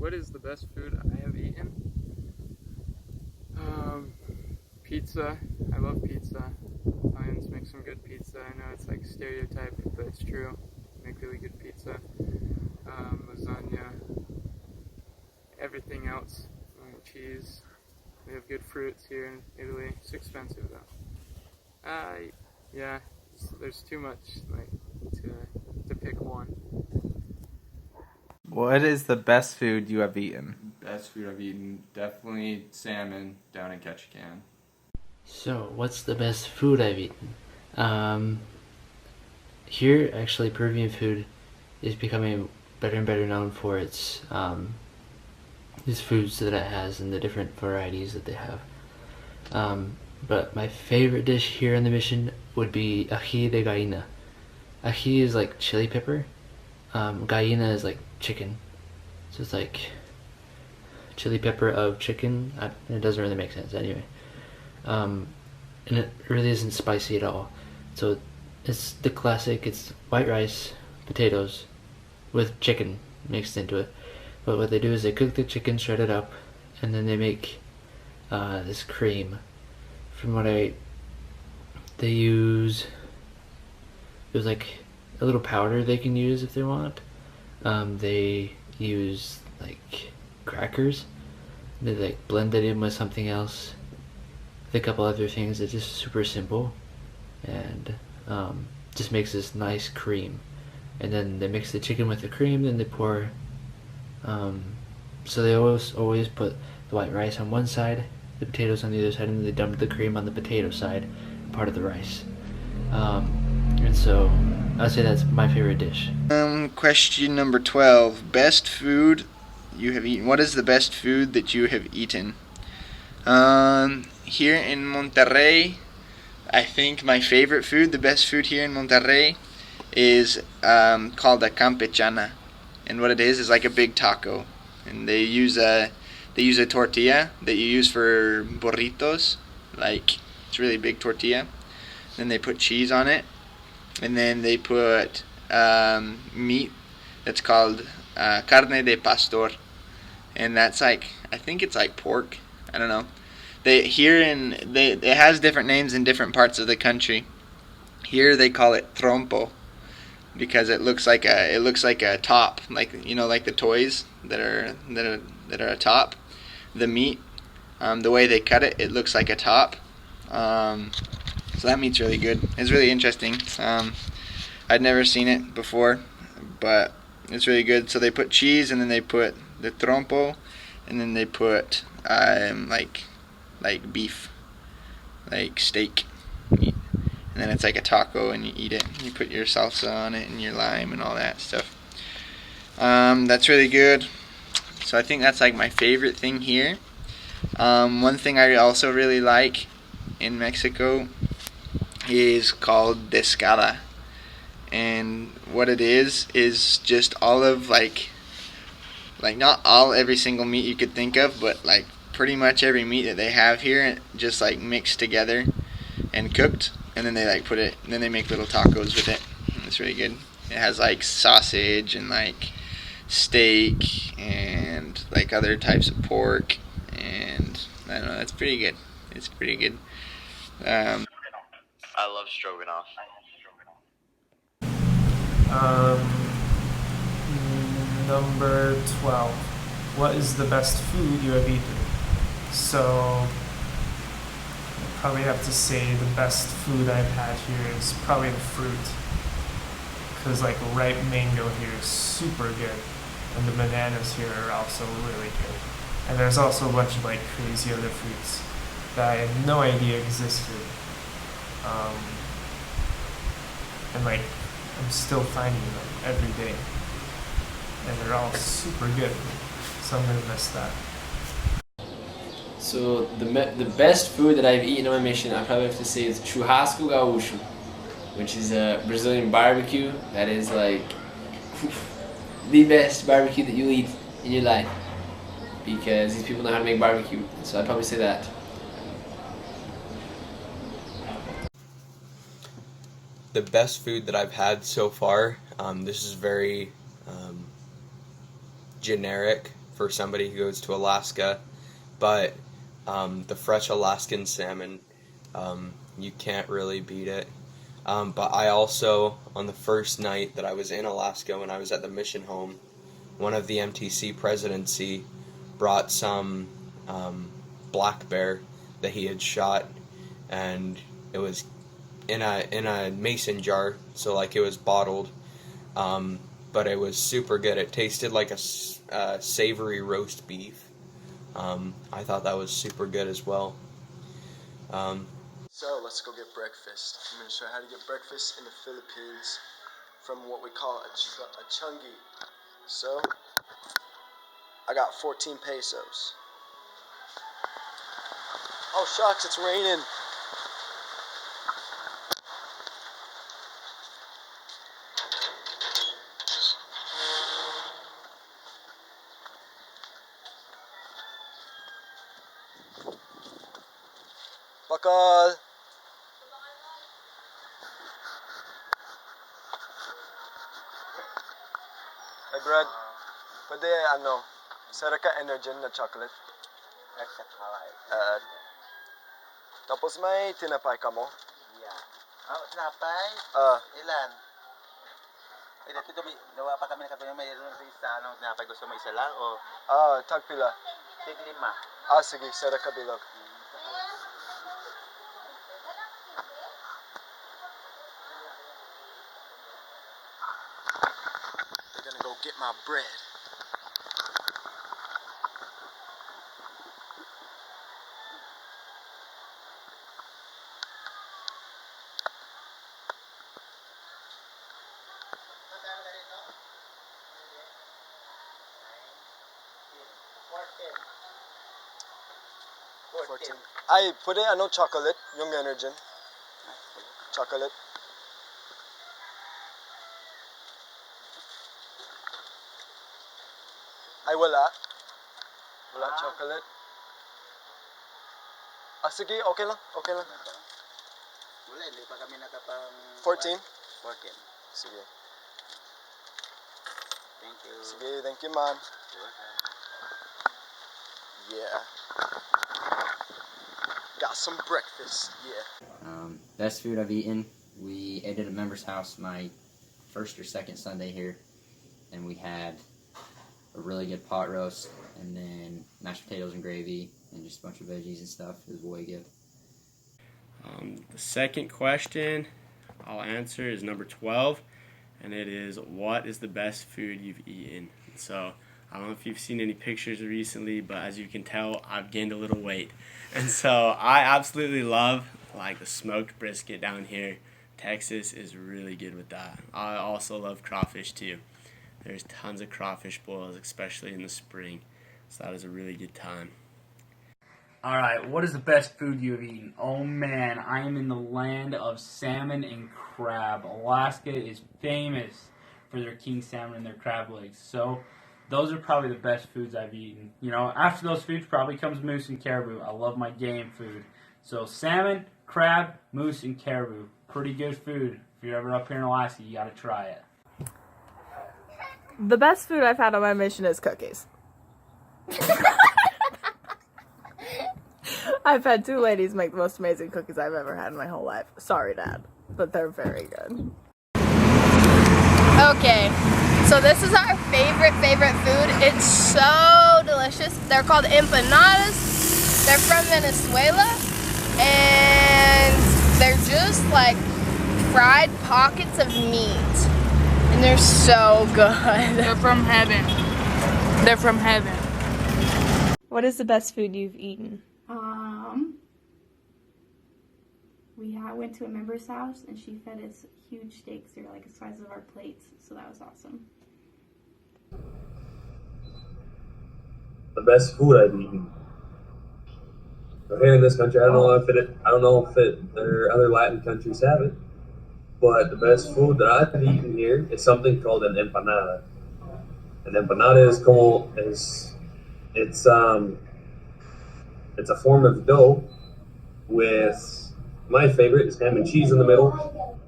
What is the best food I have eaten? Pizza. I love pizza. Italians make some good pizza. I know it's like stereotyped, but it's true. They make really good pizza. Lasagna. Everything else. Cheese. We have good fruits here in Italy. It's expensive though. Yeah. There's too much like to pick one. What is the best food you have eaten? Best food I've eaten, definitely salmon down in Ketchikan. So, what's the best food I've eaten? Um, Here, actually, Peruvian food is becoming better and better known for its foods that it has and the different varieties that they have. But my favorite dish here in the mission would be ají de gallina. Ají is like chili pepper. Gallina is like chicken. So it's like chili pepper of chicken. It doesn't really make sense anyway. And it really isn't spicy at all. So it's the classic. It's white rice, potatoes, with chicken mixed into it. But what they do is they cook the chicken, shred it up, and then they make this cream. From what they use, there's like a little powder they can use if they want. They use like crackers. They like blend it in with something else, with a couple other things. It's just super simple, and just makes this nice cream. And then they mix the chicken with the cream. Then they pour. So they always put the white rice on one side, the potatoes on the other side, and then they dump the cream on the potato side, part of the rice. And so I'd say that's my favorite dish. Question number 12. Best food you have eaten. What is the best food that you have eaten? Here in Monterrey, I think my favorite food, the best food here in Monterrey, is called a campechana. And what it is like a big taco. And they use a tortilla that you use for burritos. Like, it's a really big tortilla. Then they put cheese on it. And then they put meat that's called carne de pastor. And that's like, I think it's like pork. I don't know. It has different names in different parts of the country. Here they call it trompo because it looks like a top, like like the toys that are a top. The meat, the way they cut it, it looks like a top. So that meat's really good. It's really interesting. I'd never seen it before, but it's really good. So they put cheese, and then they put the trompo, and then they put like beef, like steak meat. And then it's like a taco, and you eat it. You put your salsa on it, and your lime, and all that stuff. That's really good. So I think that's like my favorite thing here. One thing I also really like in Mexico is called descada. And what it is just all of like not all every single meat you could think of, but like pretty much every meat that they have here, just like mixed together and cooked, and then they like put it, and then they make little tacos with it. And it's really good. It has like sausage and like steak and like other types of pork, and I don't know. That's pretty good. It's pretty good. I love stroganoff. Number 12. What is the best food you have eaten? So, I probably have to say the best food I've had here is probably the fruit. Because, like, ripe mango here is super good. And the bananas here are also really good. And there's also a bunch of, like, crazy other fruits that I had no idea existed. And, like, I'm still finding them every day. And they're all super good. So I'm gonna miss that. So the best food that I've eaten on my mission, I probably have to say is churrasco gaúcho, which is a Brazilian barbecue that is like the best barbecue that you'll eat in your life, because these people know how to make barbecue. So I'd probably say that. The best food that I've had so far, this is very generic for somebody who goes to Alaska, but the fresh Alaskan salmon, you can't really beat it. But I also, on the first night that I was in Alaska when I was at the mission home, one of the MTC presidency brought some black bear that he had shot, and it was in a mason jar, so like it was bottled, but it was super good. It tasted like a savory roast beef. I thought that was super good as well. So let's go get breakfast. I'm going to show you how to get breakfast in the Philippines from what we call a chungi. So I got 14 pesos. Oh shucks, it's raining. Bakal. Hey Brad, pwede Serika Energen na chocolate. Tapos may tinapay ka mo? Yeah. Oh, tinapay? Ilan? Eh, dati gawa pa kami na kami mayroon sa isa, tinapay gusto mo isa lang o? Tagpila. Tig 5. Sige, Serika bilog. They're gonna go get my bread. Ay, pwede chocolate, yung Energen. Chocolate. Ay, wala. Wala chocolate. Sige, okay lang. Wala, hindi pa kami nakapang... 14? 14. Sige. Thank you. Sige, thank you, man. Yeah. Got some breakfast, yeah. Best food I've eaten, we ate at a member's house my first or second Sunday here, and we had a really good pot roast, and then mashed potatoes and gravy, and just a bunch of veggies and stuff. It was way good. The second question I'll answer is number 12, and it is, what is the best food you've eaten? So I don't know if you've seen any pictures recently, but as you can tell, I've gained a little weight. And so I absolutely love like the smoked brisket down here. Texas is really good with that. I also love crawfish too. There's tons of crawfish boils, especially in the spring. So that is a really good time. Alright, what is the best food you have eaten? Oh man, I am in the land of salmon and crab. Alaska is famous for their king salmon and their crab legs. So those are probably the best foods I've eaten. You know, after those foods probably comes moose and caribou. I love my game food. So salmon, crab, moose, and caribou. Pretty good food. If you're ever up here in Alaska, you gotta try it. The best food I've had on my mission is cookies. I've had two ladies make the most amazing cookies I've ever had in my whole life. Sorry, Dad, but they're very good. Okay, so this is our favorite food. It's so delicious. They're called empanadas. They're from Venezuela, and they're just like fried pockets of meat, and they're so good. They're from heaven. They're from heaven. What is the best food you've eaten? We went to a member's house and she fed us huge steaks. They were like the size of our plates, so that was awesome. The best food I've eaten. Here in this country, I don't know if other Latin countries have it, but the best food that I've eaten here is something called an empanada. An empanada it's a form of dough with, my favorite is ham and cheese in the middle.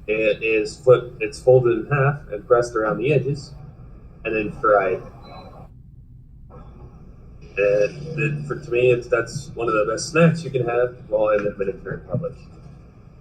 It's folded in half and pressed around the edges, and then fried. And to me, that's one of the best snacks you can have while in the Dominican Republic.